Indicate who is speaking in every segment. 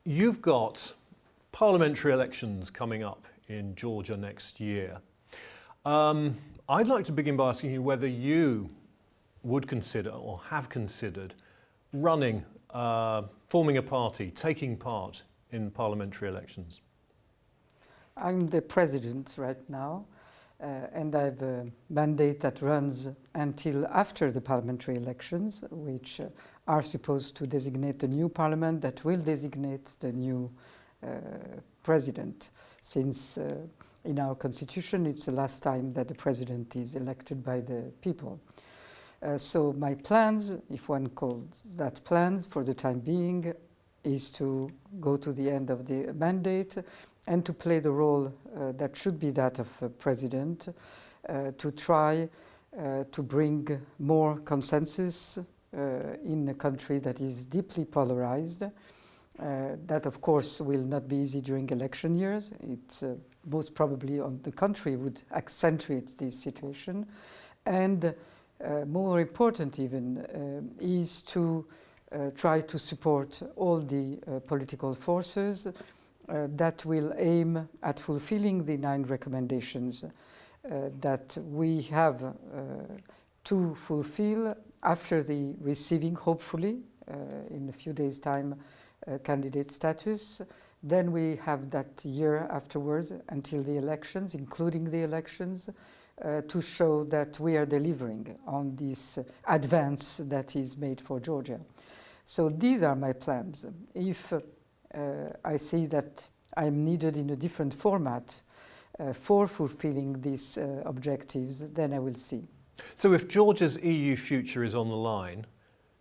Speaker 1: you've got parliamentary elections coming up in Georgia next year. I'd like to begin by asking you whether you would consider or have considered running, forming a party, taking part in parliamentary elections.
Speaker 2: I'm the president right now, and I have a mandate that runs until after the parliamentary elections, which are supposed to designate the new parliament that will designate the new president, since in our constitution it's the last time that the president is elected by the people. So my plans, if one calls that plans for the time being, is to go to the end of the mandate and to play the role that should be that of a president, to try to bring more consensus in a country that is deeply polarized. That of course will not be easy during election years. It's most probably on the country would accentuate this situation. And more important even is to try to support all the political forces that will aim at fulfilling the 9 recommendations that we have to fulfill after the receiving, hopefully, in a few days' time, candidate status. Then we have that year afterwards until the elections, including the elections, to show that we are delivering on this advance that is made for Georgia. So these are my plans. If I see that I'm needed in a different format for fulfilling these objectives, then I will see.
Speaker 1: So if Georgia's EU future is on the line,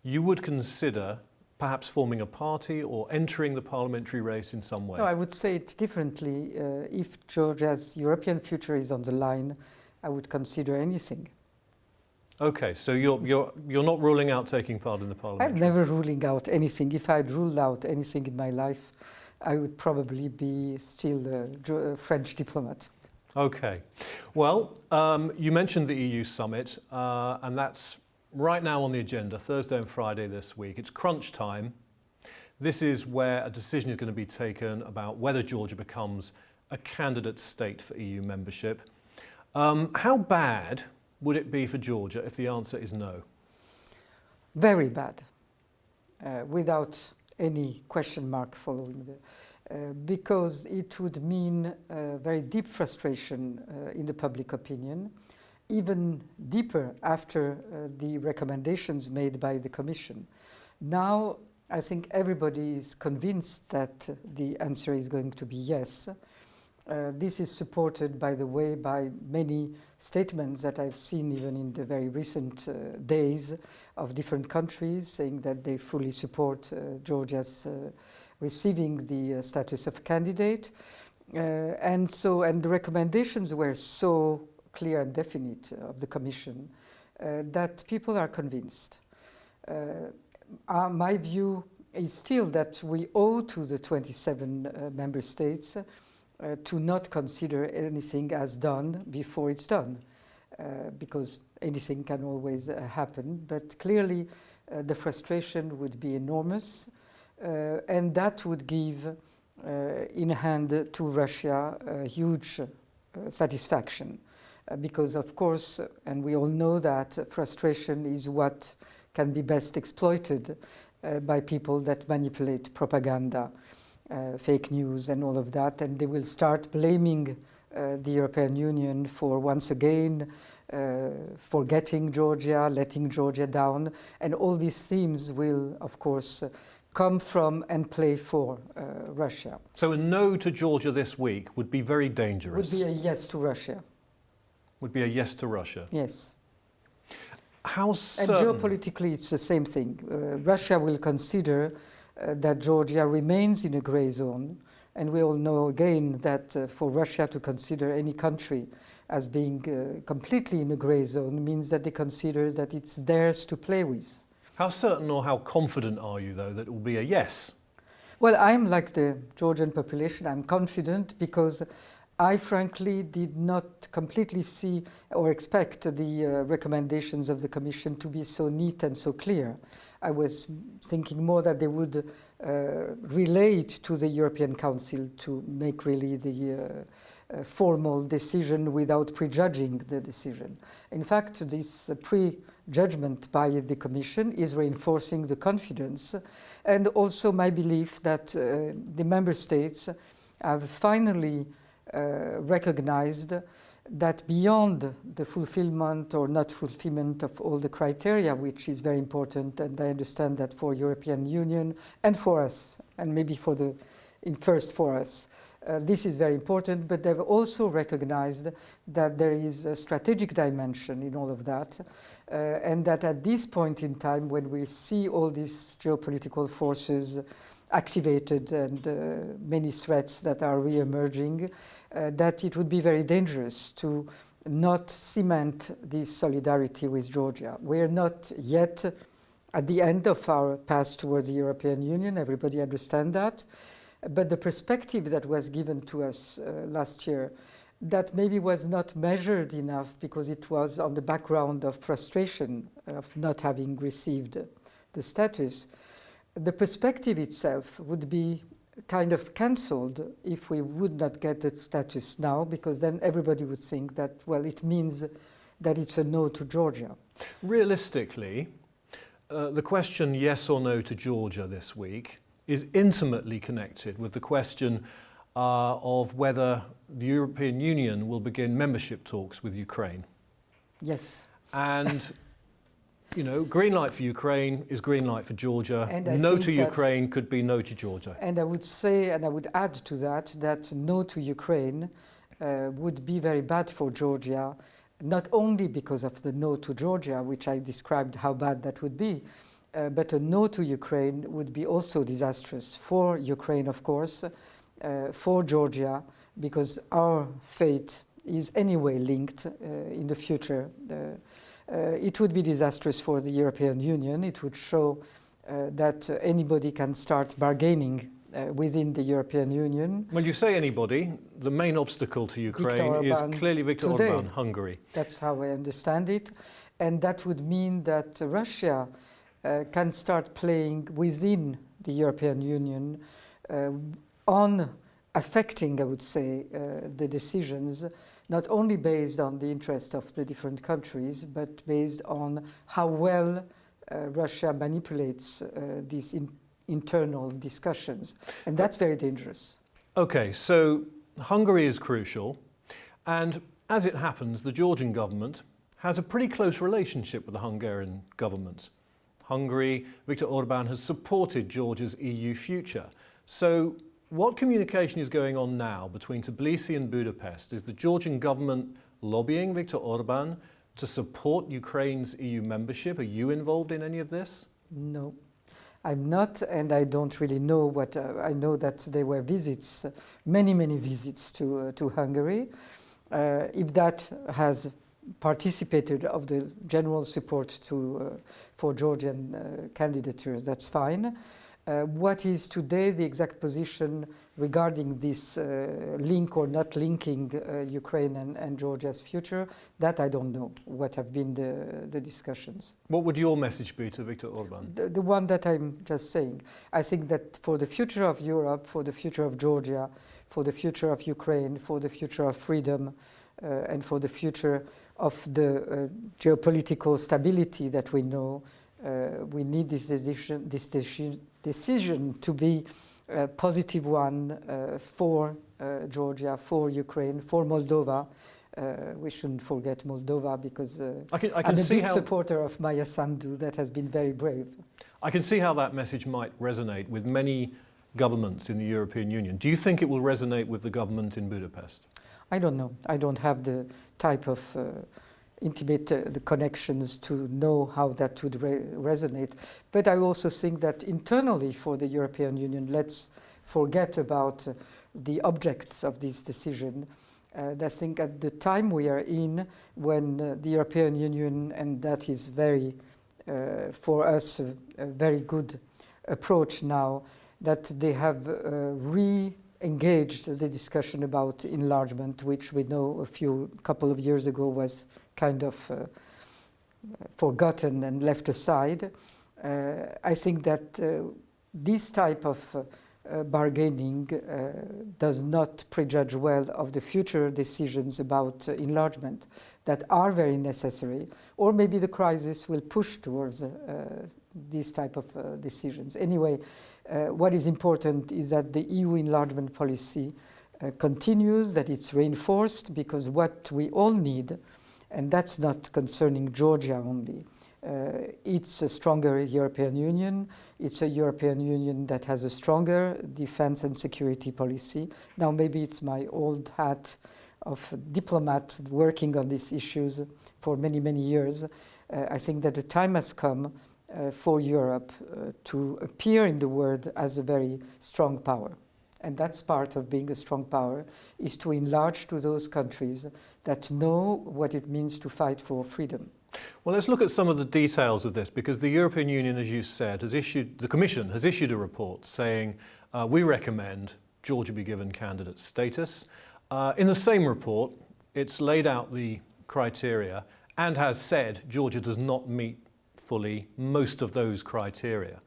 Speaker 1: you would consider perhaps forming a party or entering the parliamentary race in some way?
Speaker 2: No, I would say it differently. If Georgia's European future is on the line, I would consider anything.
Speaker 1: Okay, so you're not ruling out taking part in the parliament?
Speaker 2: I'm never ruling out anything. If I'd ruled out anything in my life, I would probably be still a French diplomat.
Speaker 1: Okay. Well, you mentioned the EU summit, and that's right now on the agenda, Thursday and Friday this week. It's crunch time. This is where a decision is going to be taken about whether Georgia becomes a candidate state for EU membership. How bad would it be for Georgia if the answer is no?
Speaker 2: Very bad, without any question mark following because it would mean very deep frustration in the public opinion, even deeper after the recommendations made by the Commission. Now, I think everybody is convinced that the answer is going to be yes. This is supported, by the way, by many statements that I've seen even in the very recent days of different countries saying that they fully support Georgia's receiving the status of candidate. And the recommendations were so clear and definite of the Commission that people are convinced. My view is still that we owe to the 27 member states to not consider anything as done before it's done, because anything can always happen. But clearly the frustration would be enormous, and that would give in hand to Russia a huge satisfaction. Because of course, and we all know that frustration is what can be best exploited by people that manipulate propaganda, fake news and all of that, and they will start blaming the European Union for once again forgetting Georgia, letting Georgia down, and all these themes will of course come from and play for Russia.
Speaker 1: So a no to Georgia this week would be very dangerous?
Speaker 2: Would be a yes to Russia.
Speaker 1: Would be a yes to Russia?
Speaker 2: Yes.
Speaker 1: How certain?
Speaker 2: And geopolitically it's the same thing. Russia will consider that Georgia remains in a grey zone, and we all know again that for Russia to consider any country as being completely in a grey zone means that they consider that it's theirs to play with.
Speaker 1: How certain or how confident are you, though, that it will be a yes?
Speaker 2: Well, I'm like the Georgian population. I'm confident because I frankly did not completely see or expect the recommendations of the Commission to be so neat and so clear. I was thinking more that they would relate to the European Council to make really the formal decision without prejudging the decision. In fact, this prejudgment by the Commission is reinforcing the confidence and also my belief that the Member States have finally recognized that beyond the fulfillment or not fulfillment of all the criteria, which is very important, and I understand that for European Union and for us, and maybe first for us, this is very important, but they've also recognized that there is a strategic dimension in all of that, and that at this point in time, when we see all these geopolitical forces activated and many threats that are re-emerging, that it would be very dangerous to not cement this solidarity with Georgia. We are not yet at the end of our path towards the European Union, everybody understands that, but the perspective that was given to us last year, that maybe was not measured enough because it was on the background of frustration of not having received the status, the perspective itself would be kind of cancelled if we would not get the status now, because then everybody would think that, well, it means that it's a no to Georgia.
Speaker 1: Realistically, the question yes or no to Georgia this week is intimately connected with the question of whether the European Union will begin membership talks with Ukraine.
Speaker 2: Yes.
Speaker 1: And you know, green light for Ukraine is green light for Georgia. No to Ukraine could be no to Georgia.
Speaker 2: And I would say, and I would add to that, that no to Ukraine would be very bad for Georgia, not only because of the no to Georgia, which I described how bad that would be, but a no to Ukraine would be also disastrous for Ukraine, of course, for Georgia, because our fate is anyway linked in the future. It would be disastrous for the European Union. It would show that anybody can start bargaining within the European Union.
Speaker 1: When you say anybody, the main obstacle to Ukraine is clearly Viktor Orban, Hungary.
Speaker 2: That's how I understand it. And that would mean that Russia can start playing within the European Union on affecting, I would say, the decisions, not only based on the interest of the different countries, but based on how well Russia manipulates these internal discussions. And that's very dangerous.
Speaker 1: Okay, so Hungary is crucial. And as it happens, the Georgian government has a pretty close relationship with the Hungarian government. Hungary, Viktor Orban has supported Georgia's EU future. So what communication is going on now between Tbilisi and Budapest? Is the Georgian government lobbying Viktor Orban to support Ukraine's EU membership? Are you involved in any of this?
Speaker 2: No, I'm not, and I don't really know what. I know that there were visits, many visits to Hungary. If that has participated of the general support for Georgian candidature, that's fine. What is today the exact position regarding this link or not linking Ukraine and Georgia's future? That I don't know. What have been the discussions?
Speaker 1: What would your message be to Viktor Orban?
Speaker 2: The one that I'm just saying. I think that for the future of Europe, for the future of Georgia, for the future of Ukraine, for the future of freedom, and for the future of the geopolitical stability that we know, we need this decision to be a positive one for Georgia, for Ukraine, for Moldova. We shouldn't forget Moldova because I'm a big supporter of Maia Sandu. That has been very brave.
Speaker 1: I can see how that message might resonate with many governments in the European Union. Do you think it will resonate with the government in Budapest?
Speaker 2: I don't know. I don't have the type of intimate the connections to know how that would resonate. But I also think that internally for the European Union, let's forget about the objects of this decision. I think at the time we are in, when the European Union, and that is very, for us, a very good approach now, that they have re-engaged the discussion about enlargement, which we know a couple of years ago was kind of forgotten and left aside. I think that this type of bargaining does not prejudge well of the future decisions about enlargement that are very necessary, or maybe the crisis will push towards these type of decisions. Anyway, what is important is that the EU enlargement policy continues, that it's reinforced, because what we all need, and that's not concerning Georgia only, it's a stronger European Union. It's a European Union that has a stronger defense and security policy. Now, maybe it's my old hat of diplomat working on these issues for many, many years. I think that the time has come for Europe to appear in the world as a very strong power. And that's part of being a strong power, is to enlarge to those countries that know what it means to fight for freedom.
Speaker 1: Well, let's look at some of the details of this, because the European Union, as you said, the Commission has issued a report saying we recommend Georgia be given candidate status. In the same report, it's laid out the criteria and has said Georgia does not meet fully most of those criteria.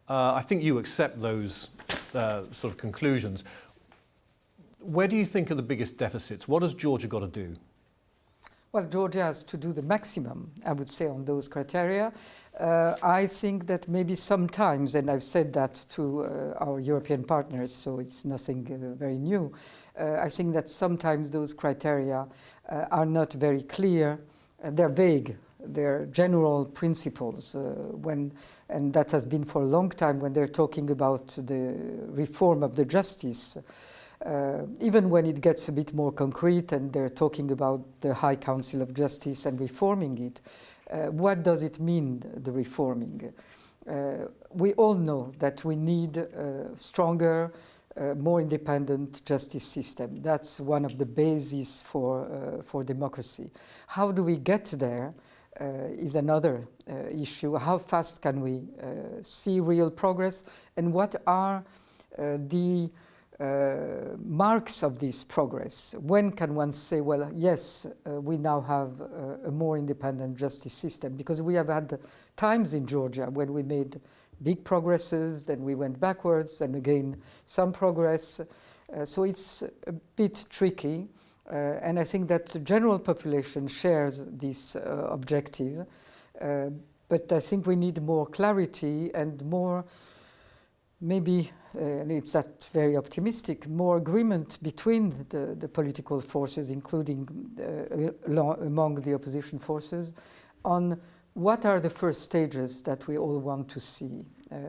Speaker 1: I think you accept those sort of conclusions. Where do you think are the biggest deficits? What has Georgia got to do?
Speaker 2: Well, Georgia has to do the maximum, I would say, on those criteria. I think that maybe sometimes, and I've said that to our European partners, so it's nothing very new, I think that sometimes those criteria are not very clear. They're vague. They're general principles. And that has been for a long time when they're talking about the reform of the justice. Even when it gets a bit more concrete and they're talking about the High Council of Justice and reforming it, what does it mean, the reforming? We all know that we need a stronger, more independent justice system. That's one of the bases for democracy. How do we get there is another issue. How fast can we see real progress, and what are the marks of this progress? When can one say, well, yes, we now have a more independent justice system? Because we have had times in Georgia when we made big progresses, then we went backwards, and again some progress. So it's a bit tricky, and I think that the general population shares this objective, but I think we need more clarity and more, maybe, and it's not very optimistic, more agreement between the political forces, including among the opposition forces, on what are the first stages that we all want to see.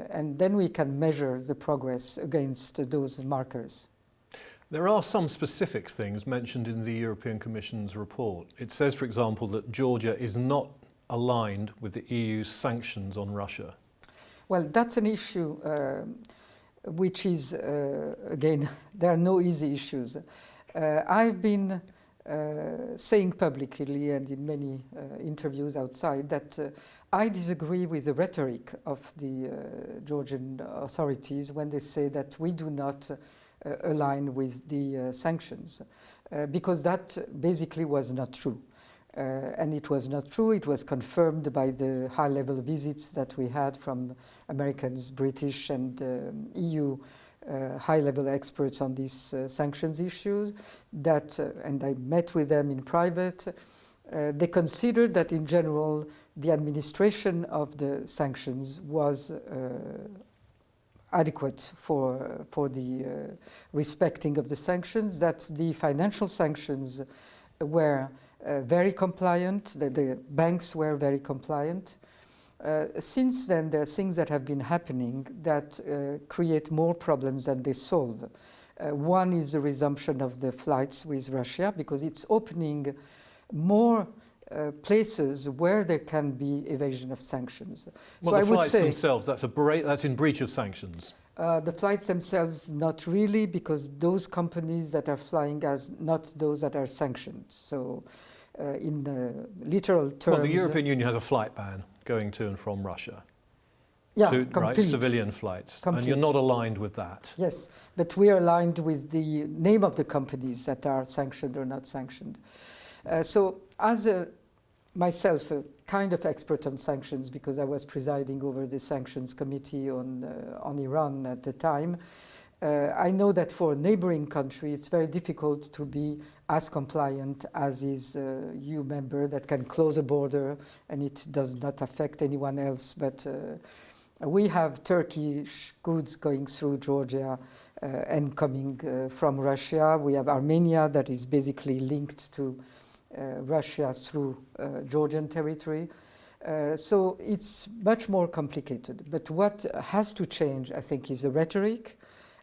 Speaker 2: And then we can measure the progress against those markers.
Speaker 1: There are some specific things mentioned in the European Commission's report. It says, for example, that Georgia is not aligned with the EU's sanctions on Russia.
Speaker 2: Well, that's an issue which is, again, there are no easy issues. I've been saying publicly and in many interviews outside that I disagree with the rhetoric of the Georgian authorities when they say that we do not align with the sanctions, because that basically was not true. And it was not true. It was confirmed by the high-level visits that we had from Americans, British, and EU high-level experts on these sanctions issues. That, and I met with them in private. They considered that, in general, the administration of the sanctions was adequate for the respecting of the sanctions. That the financial sanctions were very compliant, the banks were very compliant. Since then, there are things that have been happening that create more problems than they solve. One is the resumption of the flights with Russia, because it's opening more places where there can be evasion of sanctions.
Speaker 1: Well, so the flights themselves, that's in breach of sanctions.
Speaker 2: The flights themselves, not really, because those companies that are flying are not those that are sanctioned. So in literal terms...
Speaker 1: Well, the European Union has a flight ban going to and from Russia.
Speaker 2: Yeah,
Speaker 1: right, civilian flights.
Speaker 2: Complete.
Speaker 1: And you're not aligned with that.
Speaker 2: Yes, but we are aligned with the name of the companies that are sanctioned or not sanctioned. So as a myself a kind of expert on sanctions because I was presiding over the sanctions committee on Iran at the time. I know that for a neighboring country it's very difficult to be as compliant as is a EU member that can close a border and it does not affect anyone else. But we have Turkish goods going through Georgia and coming from Russia. We have Armenia that is basically linked to Russia through Georgian territory. So it's much more complicated. But what has to change, I think, is the rhetoric.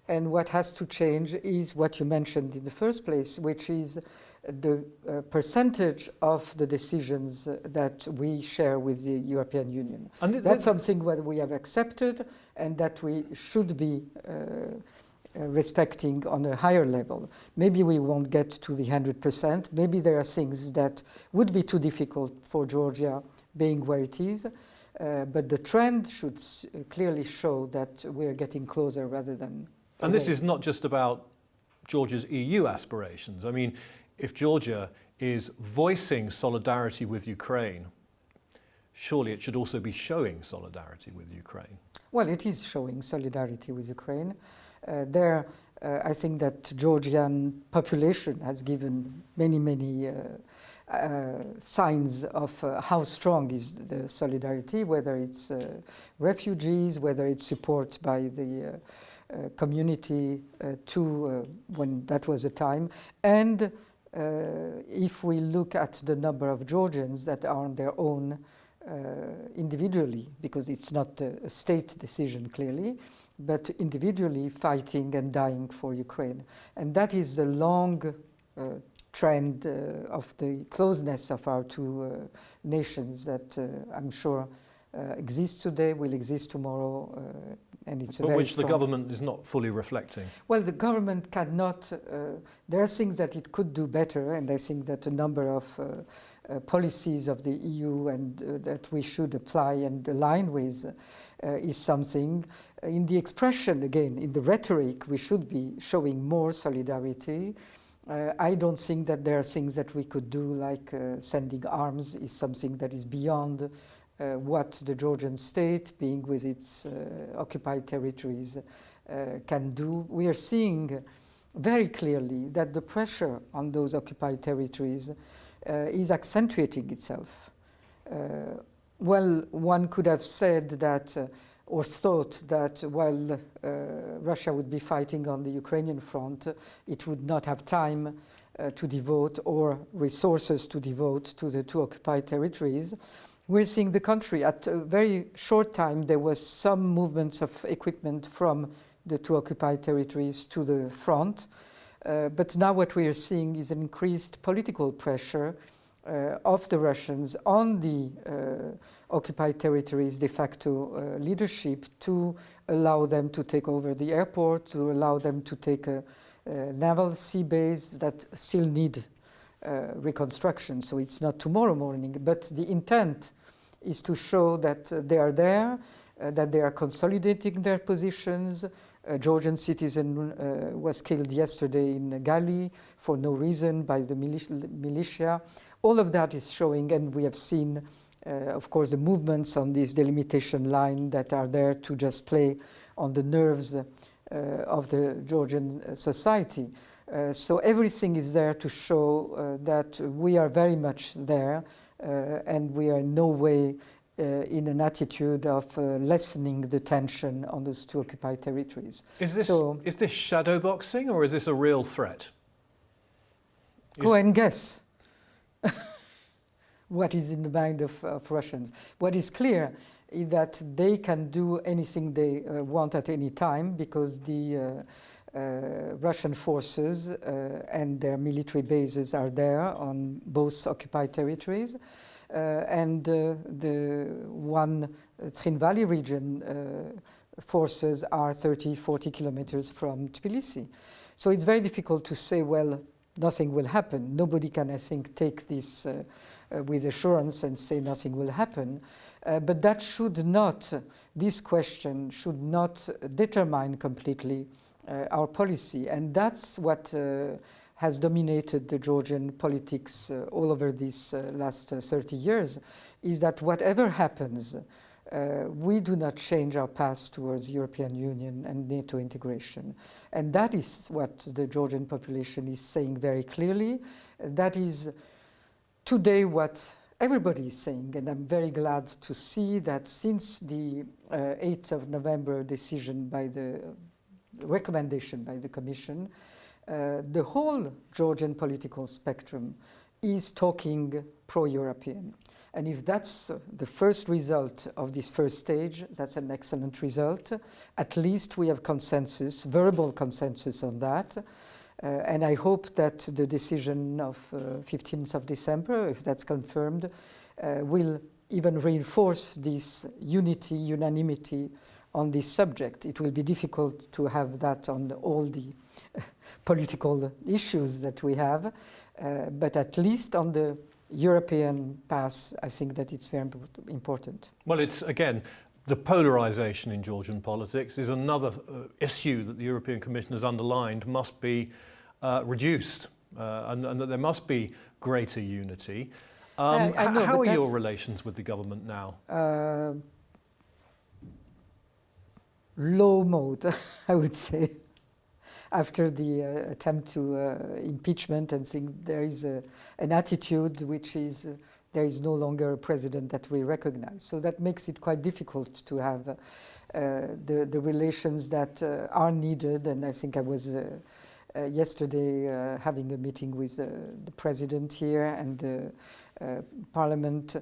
Speaker 2: And what has to change is what you mentioned in the first place, which is the percentage of the decisions that we share with the European Union. And that's something that we have accepted and that we should be respecting on a higher level. Maybe we won't get to the 100%. Maybe there are things that would be too difficult for Georgia being where it is. But the trend should clearly show that we're getting closer rather than...
Speaker 1: And this is not just about Georgia's EU aspirations. I mean, if Georgia is voicing solidarity with Ukraine, surely it should also be showing solidarity with Ukraine.
Speaker 2: Well, it is showing solidarity with Ukraine. I think that Georgian population has given many signs of how strong is the solidarity, whether it's refugees, whether it's support by the community when that was a time. And if we look at the number of Georgians that are on their own individually, because it's not a state decision clearly, but individually fighting and dying for Ukraine. And that is the long trend of the closeness of our two nations that I'm sure exists today, will exist tomorrow, and it's
Speaker 1: but which the government is not fully reflecting.
Speaker 2: Well, the government cannot. There are things that it could do better, and I think that a number of policies of the EU and that we should apply and align with is something. In the expression, again, in the rhetoric, we should be showing more solidarity. I don't think that there are things that we could do, like sending arms is something that is beyond what the Georgian state, being with its occupied territories, can do. We are seeing very clearly that the pressure on those occupied territories is accentuating itself. Well, one could have said that or thought that while Russia would be fighting on the Ukrainian front, it would not have time to devote or resources to devote to the two occupied territories. We're seeing the country at a very short time. There was some movements of equipment from the two occupied territories to the front. But now what we are seeing is an increased political pressure of the Russians on the occupied territories de facto leadership to allow them to take over the airport, to allow them to take a naval sea base that still need reconstruction. So it's not tomorrow morning, but the intent is to show that they are there, that they are consolidating their positions. A Georgian citizen was killed yesterday in Gali for no reason by the militia. All of that is showing, and we have seen, of course, the movements on this delimitation line that are there to just play on the nerves of the Georgian society. So everything is there to show that we are very much there, and we are in no way in an attitude of lessening the tension on those two occupied territories.
Speaker 1: Is this shadow boxing or is this a real threat?
Speaker 2: Go and guess what is in the mind of Russians. What is clear is that they can do anything they want at any time because the Russian forces and their military bases are there on both occupied territories. And the one Trin Valley region forces are 30-40 kilometers from Tbilisi. So it's very difficult to say, well, nothing will happen. Nobody can, I think, take this with assurance and say nothing will happen. But that should not, this question should not determine completely our policy. And that's what has dominated the Georgian politics all over these last 30 years is that whatever happens, we do not change our path towards European Union and NATO integration. And that is what the Georgian population is saying very clearly. That is today what everybody is saying, and I'm very glad to see that since the 8th of November decision by the recommendation by the Commission, the whole Georgian political spectrum is talking pro-European. And if that's the first result of this first stage, that's an excellent result. At least we have consensus, verbal consensus on that. And I hope that the decision of 15th of December, if that's confirmed, will even reinforce this unity, unanimity on this subject. It will be difficult to have that on all the political issues that we have, but at least on the European path, I think that it's very important.
Speaker 1: Well, it's, again, the polarisation in Georgian politics is another issue that the European Commission has underlined must be reduced and that there must be greater unity.
Speaker 2: I know,
Speaker 1: how are your relations with the government now?
Speaker 2: Low mode, I would say. After the attempt to impeachment, and think there is an attitude which is there is no longer a president that we recognize. So that makes it quite difficult to have the relations that are needed. And I think I was yesterday having a meeting with the president here and the parliament.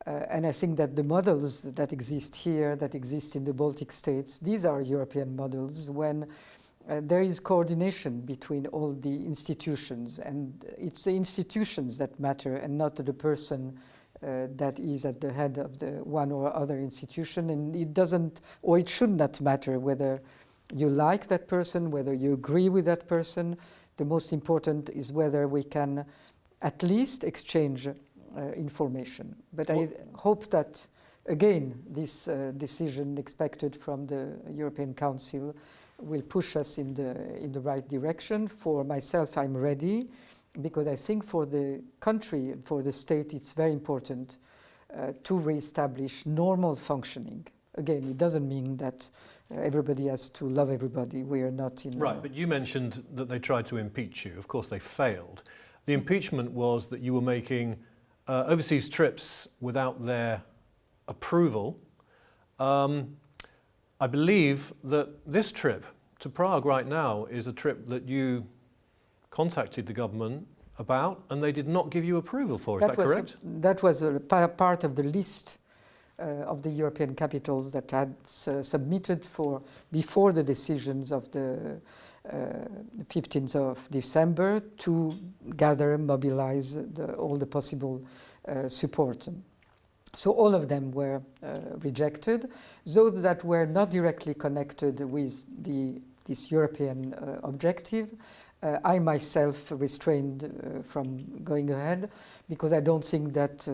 Speaker 2: And I think that the models that exist here, that exist in the Baltic states, these are European models when there is coordination between all the institutions, and it's the institutions that matter and not the person that is at the head of the one or other institution. And it doesn't, or it should not matter whether you like that person, whether you agree with that person. The most important is whether we can at least exchange information. But I hope that, again, this decision expected from the European Council will push us in the right direction. For myself, I'm ready, because I think for the country and for the state, it's very important to re-establish normal functioning. Again, it doesn't mean that everybody has to love everybody. We are not in...
Speaker 1: Right, but you mentioned that they tried to impeach you. Of course, they failed. The impeachment was that you were making overseas trips without their approval. I believe that this trip to Prague right now is a trip that you contacted the government about and they did not give you approval for. Is that correct?
Speaker 2: That was a part of the list of the European capitals that had submitted for before the decisions of the 15th of December to gather and mobilize all the possible support. So all of them were rejected. Those that were not directly connected with this European objective, I myself restrained from going ahead, because I don't think that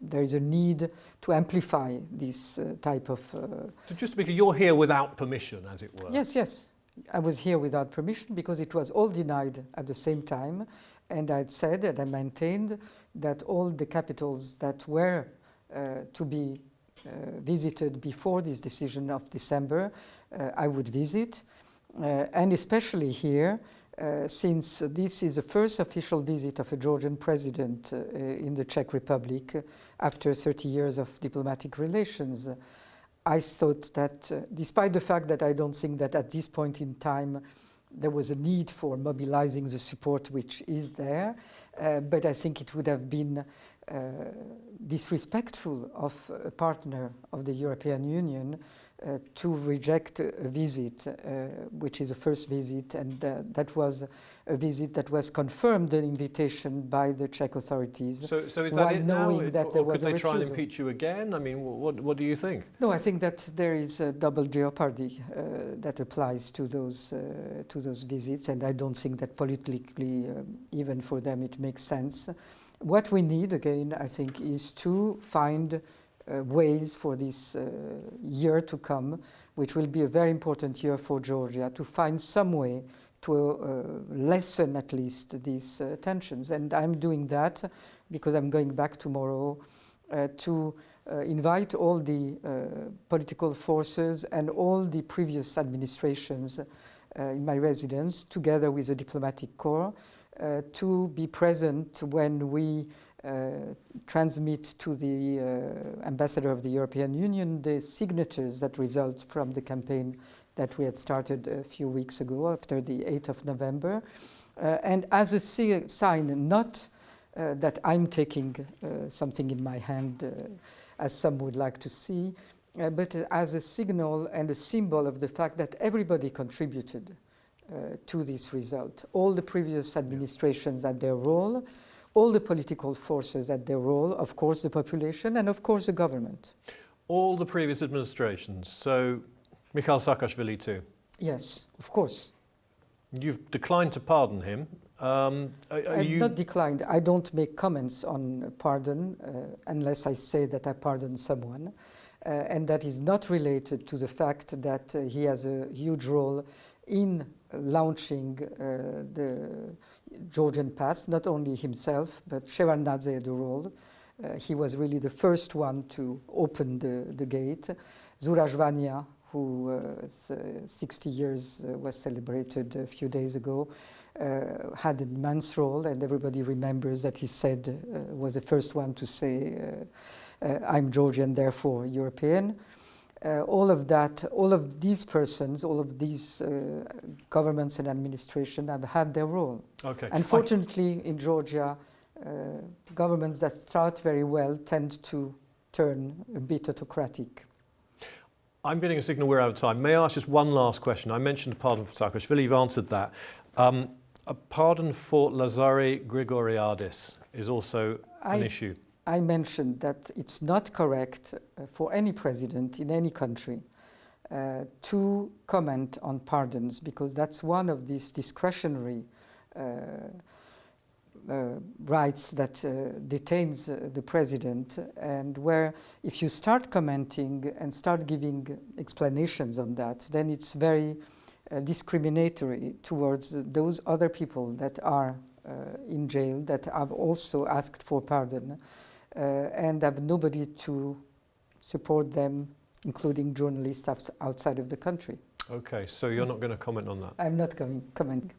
Speaker 2: there is a need to amplify this type of...
Speaker 1: So just to be clear, you're here without permission, as it were?
Speaker 2: Yes, yes. I was here without permission because it was all denied at the same time. And I said and I maintained that all the capitals that were to be visited before this decision of December, I would visit. And especially here, since this is the first official visit of a Georgian president in the Czech Republic after 30 years of diplomatic relations, I thought that despite the fact that I don't think that at this point in time there was a need for mobilizing the support which is there, but I think it would have been disrespectful of a partner of the European Union to reject a visit, which is a first visit, and that was a visit that was confirmed, an invitation by the Czech authorities.
Speaker 1: So is that it now?
Speaker 2: Knowing that there was a refusal.
Speaker 1: Could they try and impeach you again? I mean, what do you think?
Speaker 2: No, I think that there is a double jeopardy that applies to those visits, and I don't think that politically, even for them, it makes sense. What we need, again, I think, is to find ways for this year to come, which will be a very important year for Georgia, to find some way to lessen at least these tensions. And I'm doing that because I'm going back tomorrow to invite all the political forces and all the previous administrations in my residence, together with the diplomatic corps, to be present when we transmit to the ambassador of the European Union the signatures that result from the campaign that we had started a few weeks ago after the 8th of November. And as a sign, not that I'm taking something in my hand, as some would like to see, but as a signal and a symbol of the fact that everybody contributed to this result. All the previous administrations had their role, all the political forces had their role, of course the population, and of course the government.
Speaker 1: All the previous administrations, so Mikhail Saakashvili too?
Speaker 2: Yes, of course.
Speaker 1: You've declined to pardon him.
Speaker 2: I've not declined. I don't make comments on pardon unless I say that I pardon someone. And that is not related to the fact that he has a huge role in launching the Georgian path, not only himself, but Shevardnadze had a role. He was really the first one to open the gate. Zurajvania, who 60 years was celebrated a few days ago, had an immense role, and everybody remembers that he said, was the first one to say, I'm Georgian, therefore European. All of that, all of these persons, all of these governments and administration have had their role.
Speaker 1: Okay.
Speaker 2: Unfortunately, in Georgia, governments that start very well tend to turn a bit autocratic.
Speaker 1: I'm getting a signal we're out of time. May I ask just one last question? I mentioned a pardon for Saakashvili. You've answered that. A pardon for Lazare Grigoriadis is also an issue.
Speaker 2: I mentioned that it's not correct for any president in any country to comment on pardons, because that's one of these discretionary rights that detains the president, and where if you start commenting and start giving explanations on that, then it's very discriminatory towards those other people that are in jail, that have also asked for pardon, and have nobody to support them, including journalists outside of the country.
Speaker 1: Okay, so you're not going to comment on that?
Speaker 2: I'm not commenting.